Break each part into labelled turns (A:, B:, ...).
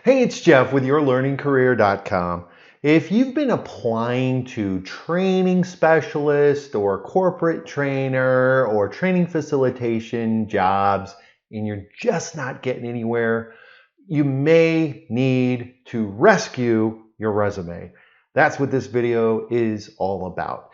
A: Hey, it's Jeff with yourlearningcareer.com. If you've been applying to training specialist or corporate trainer or training facilitation jobs and you're just not getting anywhere, you may need to rescue your resume. That's what this video is all about.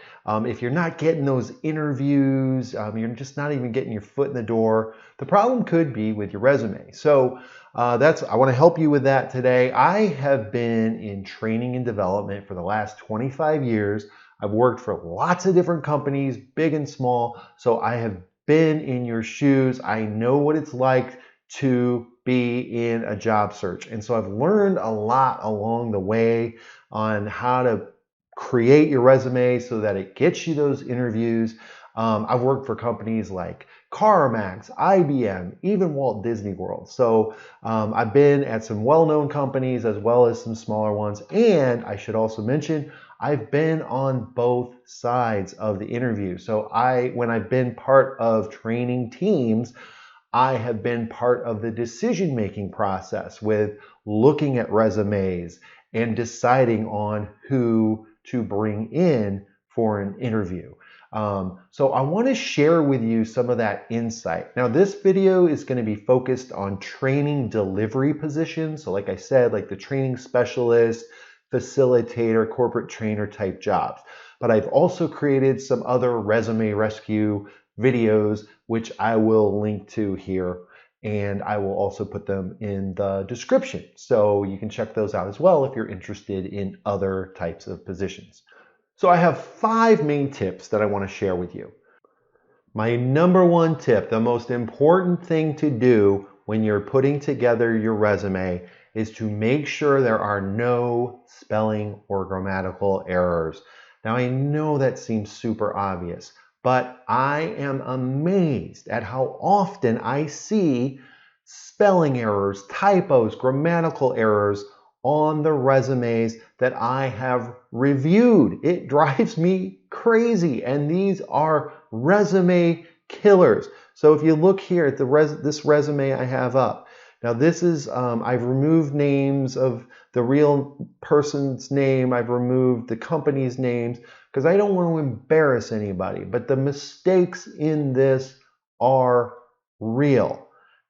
A: If you're not getting those interviews, you're just not even getting your foot in the door, the problem could be with your resume. So I want to help you with that today. I have been in training and development for the last 25 years. I've worked for lots of different companies, big and small. So I have been in your shoes. I know what it's like to be in a job search. And so I've learned a lot along the way on how to create your resume so that it gets you those interviews. I've worked for companies like CarMax, IBM, even Walt Disney World. So I've been at some well-known companies as well as some smaller ones. And I should also mention, I've been on both sides of the interview. So when I've been part of training teams, I have been part of the decision-making process with looking at resumes and deciding on who to bring in for an interview. So I want to share with you some of that insight. Now, this video is going to be focused on training delivery positions. So like I said, like the training specialist, facilitator, corporate trainer type jobs. But I've also created some other resume rescue videos, which I will link to here. And I will also put them in the description. So you can check those out as well if you're interested in other types of positions. So I have 5 main tips that I want to share with you. My number 1 tip, the most important thing to do when you're putting together your resume, is to make sure there are no spelling or grammatical errors. Now I know that seems super obvious, but I am amazed at how often I see spelling errors, typos, grammatical errors on the resumes that I have reviewed. It drives me crazy, and these are resume killers. So if you look here at this resume I have up, now this is, I've removed names of the real person's name, I've removed the company's names, because I don't want to embarrass anybody, but the mistakes in this are real.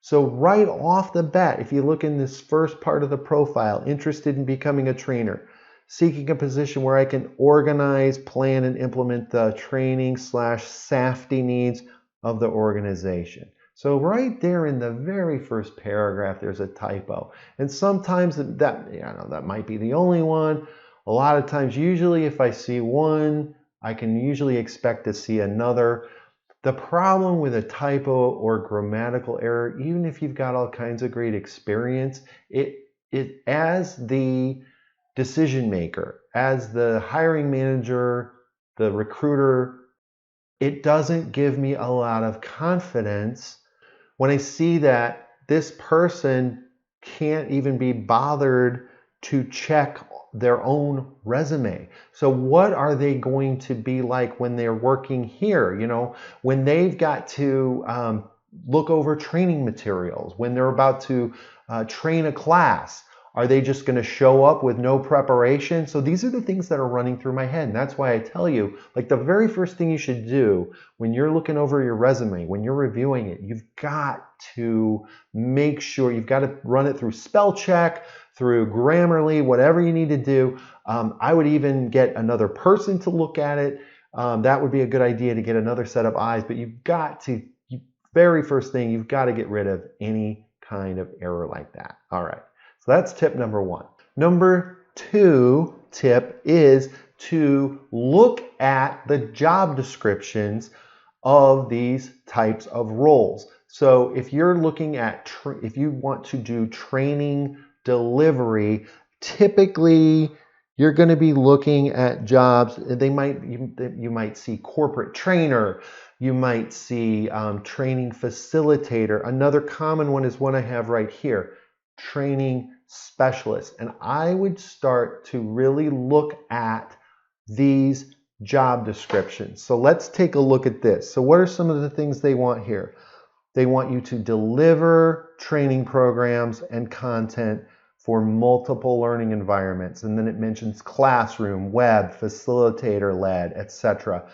A: So right off the bat, if you look in this first part of the profile, interested in becoming a trainer, seeking a position where I can organize, plan, and implement the training/safety needs of the organization. So right there in the very first paragraph, there's a typo. And sometimes that might be the only one. A lot of times, usually if I see one, I can usually expect to see another. The problem with a typo or grammatical error, even if you've got all kinds of great experience, it as the decision maker, as the hiring manager, the recruiter, it doesn't give me a lot of confidence when I see that this person can't even be bothered to check their own resume. So what are they going to be like when they're working here? You know, when they've got to look over training materials, when they're about to train a class, are they just going to show up with no preparation? So these are the things that are running through my head. And that's why I tell you, like the very first thing you should do when you're looking over your resume, when you're reviewing it, you've got to make sure you've got to run it through spell check, through Grammarly, whatever you need to do. I would even get another person to look at it. That would be a good idea, to get another set of eyes, but very first thing, you've got to get rid of any kind of error like that. All right. So that's tip number 1. Number 2 tip is to look at the job descriptions of these types of roles. So if you're looking at, if you want to do training delivery, typically you're going to be looking at jobs. You might see corporate trainer, you might see training facilitator. Another common one is one I have right here, training specialist. And I would start to really look at these job descriptions. So let's take a look at this. So what are some of the things they want here? They want you to deliver training programs and content for multiple learning environments. And then it mentions classroom, web, facilitator-led, etc.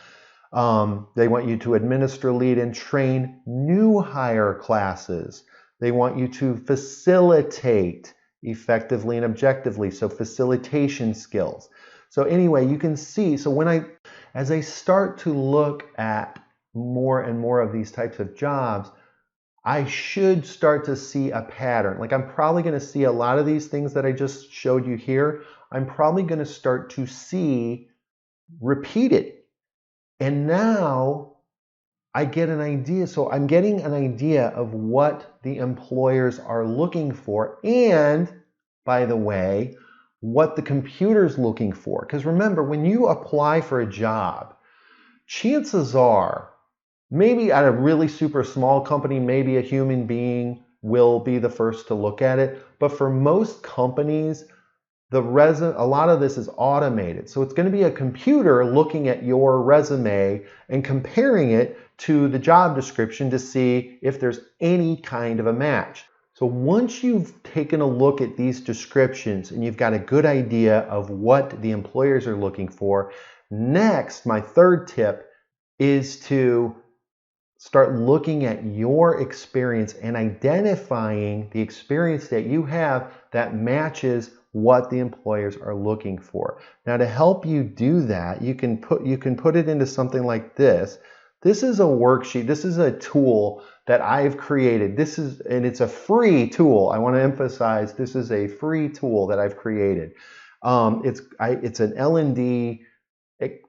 A: They want you to administer, lead, and train new hire classes. They want you to facilitate effectively and objectively, so facilitation skills. So anyway, you can see, so as I start to look at more and more of these types of jobs, I should start to see a pattern. Like I'm probably going to see a lot of these things that I just showed you here. I'm probably going to start to see repeated. And now I get an idea. So I'm getting an idea of what the employers are looking for. And by the way, what the computer's looking for. Because remember, when you apply for a job, chances are, maybe at a really super small company, maybe a human being will be the first to look at it. But for most companies, a lot of this is automated. So it's going to be a computer looking at your resume and comparing it to the job description to see if there's any kind of a match. So once you've taken a look at these descriptions and you've got a good idea of what the employers are looking for, next, my third tip is to start looking at your experience and identifying the experience that you have that matches what the employers are looking for. Now, to help you do that, you can put it into something like this. This is a worksheet. This is a tool that I've created. And it's a free tool. I want to emphasize this is a free tool that I've created. It's an L&D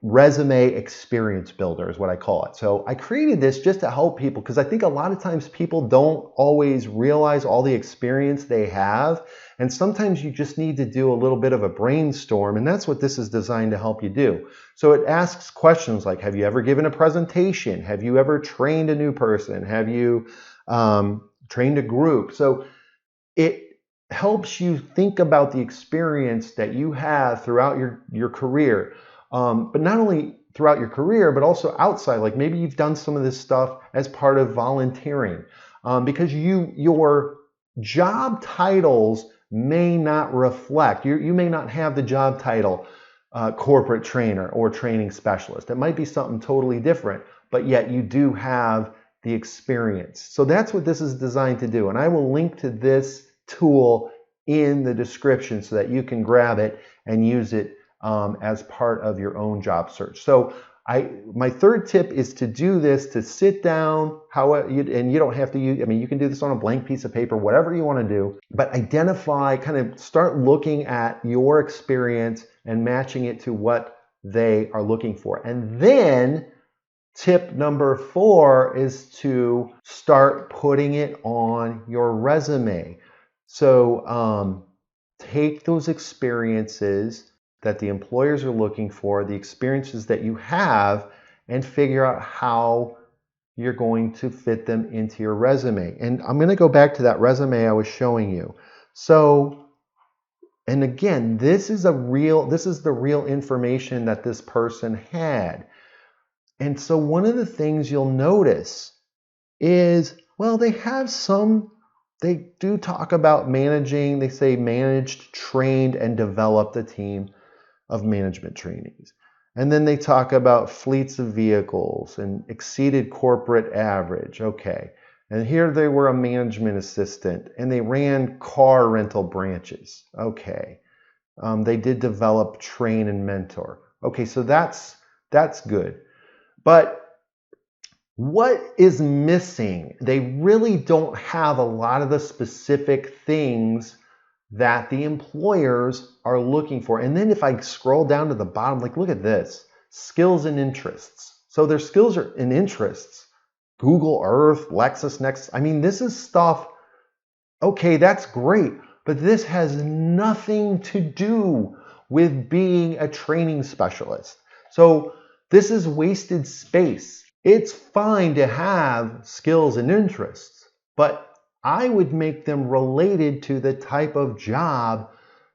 A: resume experience builder is what I call it. So I created this just to help people, because I think a lot of times people don't always realize all the experience they have. And sometimes you just need to do a little bit of a brainstorm, and that's what this is designed to help you do. So it asks questions like, have you ever given a presentation? Have you ever trained a new person? Have you trained a group? So it helps you think about the experience that you have throughout your career. But not only throughout your career, but also outside. Like maybe you've done some of this stuff as part of volunteering, because your job titles may not reflect. You may not have the job title corporate trainer or training specialist. It might be something totally different, but yet you do have the experience. So that's what this is designed to do. And I will link to this tool in the description so that you can grab it and use it as part of your own job search. So my third tip is to do this, to sit down, and you don't have to use, you can do this on a blank piece of paper, whatever you want to do, but identify, kind of start looking at your experience and matching it to what they are looking for. And then tip number 4 is to start putting it on your resume. So take those experiences that the employers are looking for, the experiences that you have, and figure out how you're going to fit them into your resume. And I'm going to go back to that resume I was showing you. So, and again, this is the real information that this person had. And so one of the things you'll notice is, well, they do talk about managing. They say managed, trained, and developed a team of management trainees. And then they talk about fleets of vehicles and exceeded corporate average. Okay. And here they were a management assistant and they ran car rental branches. Okay. They did develop, train, and mentor. Okay, so that's good. But what is missing? They really don't have a lot of the specific things that the employers are looking for. And then if I scroll down to the bottom, like look at this, skills and interests. So their skills and interests, Google Earth, LexisNexis. This is stuff, okay, that's great, but this has nothing to do with being a training specialist. So this is wasted space. It's fine to have skills and interests, but I would make them related to the type of job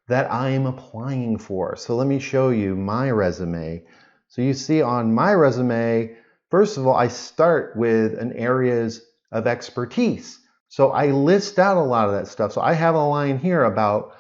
A: that I am applying for. So let me show you my resume. So you see on my resume, first of all, I start with an areas of expertise. So I list out a lot of that stuff. So I have a line here about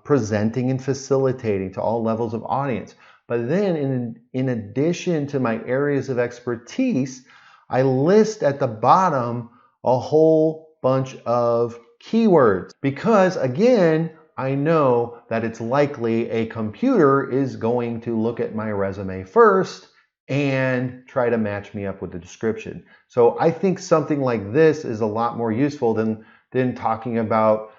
A: presenting and facilitating to all levels of audience. But then in addition to my areas of expertise, I list at the bottom a whole bunch of keywords because, again, I know that it's likely a computer is going to look at my resume first and try to match me up with the description. So I think something like this is a lot more useful than talking about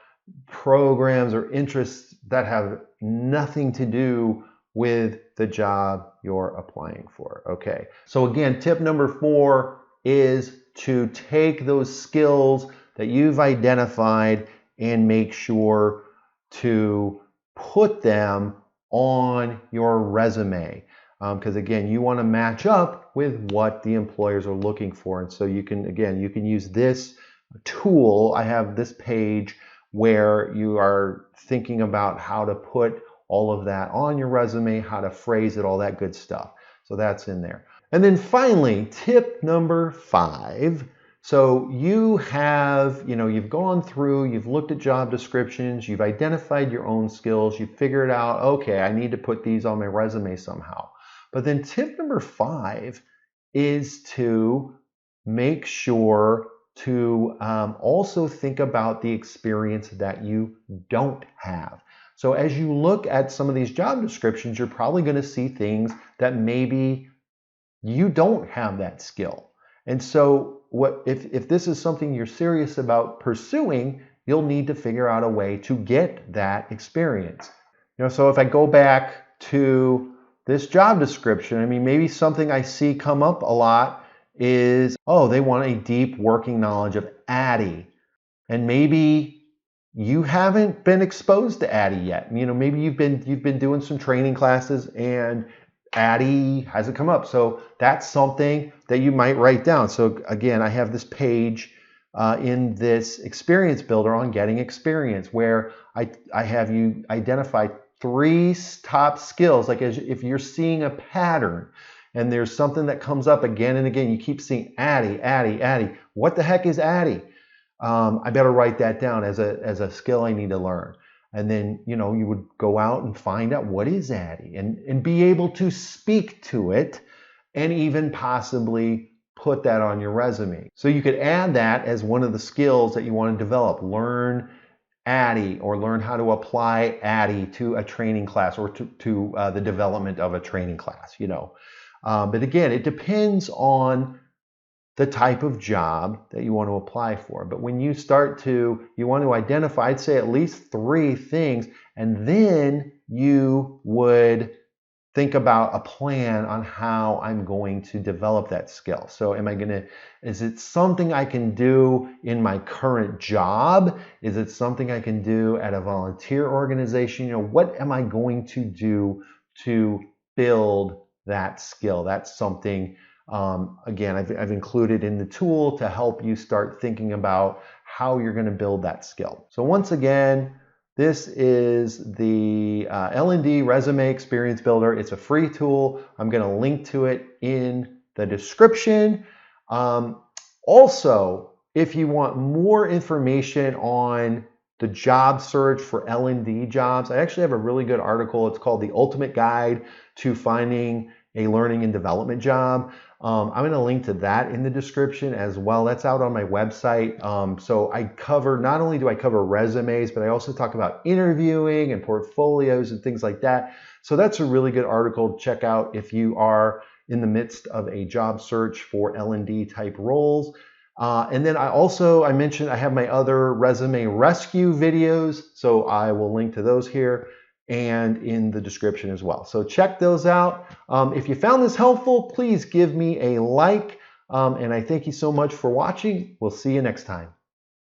A: programs or interests that have nothing to do with the job you're applying for. Okay, so again, tip number 4 is to take those skills that you've identified and make sure to put them on your resume. Because again, you want to match up with what the employers are looking for. And so you can use this tool. I have this page where you are thinking about how to put all of that on your resume, how to phrase it, all that good stuff. So that's in there. And then finally, tip number 5. So you've gone through, you've looked at job descriptions, you've identified your own skills, you've figured out, okay, I need to put these on my resume somehow. But then tip number 5 is to make sure to also think about the experience that you don't have. So as you look at some of these job descriptions, you're probably going to see things that maybe you don't have that skill. And so if this is something you're serious about pursuing, you'll need to figure out a way to get that experience. So if I go back to this job description, I mean, maybe something I see come up a lot is, oh, they want a deep working knowledge of ADDIE. And maybe you haven't been exposed to ADDIE yet. Maybe you've been doing some training classes and ADDIE hasn't come up. So that's something that you might write down. So again, I have this page in this experience builder on getting experience where I have you identify 3 top skills. Like if you're seeing a pattern and there's something that comes up again and again, you keep seeing ADDIE, ADDIE, ADDIE. What the heck is ADDIE? I better write that down as a skill I need to learn. And then, you would go out and find out what is ADDIE and be able to speak to it and even possibly put that on your resume. So you could add that as one of the skills that you want to develop. Learn ADDIE or learn how to apply ADDIE to a training class or to the development of a training class, But again, it depends on the type of job that you want to apply for. But when you you want to identify, I'd say at least 3 things, and then you would think about a plan on how I'm going to develop that skill. So is it something I can do in my current job? Is it something I can do at a volunteer organization? What am I going to do to build that skill? That's something again, I've included in the tool to help you start thinking about how you're going to build that skill. So once again, this is the L&D Resume Experience Builder. It's a free tool. I'm going to link to it in the description. Also, if you want more information on the job search for L&D jobs, I actually have a really good article. It's called The Ultimate Guide to Finding a Learning and Development Job. I'm going to link to that in the description as well. That's out on my website. So not only do I cover resumes, but I also talk about interviewing and portfolios and things like that. So that's a really good article to check out if you are in the midst of a job search for L&D type roles. And then I mentioned I have my other resume rescue videos. So I will link to those here and in the description as well. So check those out. If you found this helpful, please give me a like. And I thank you so much for watching. We'll see you next time.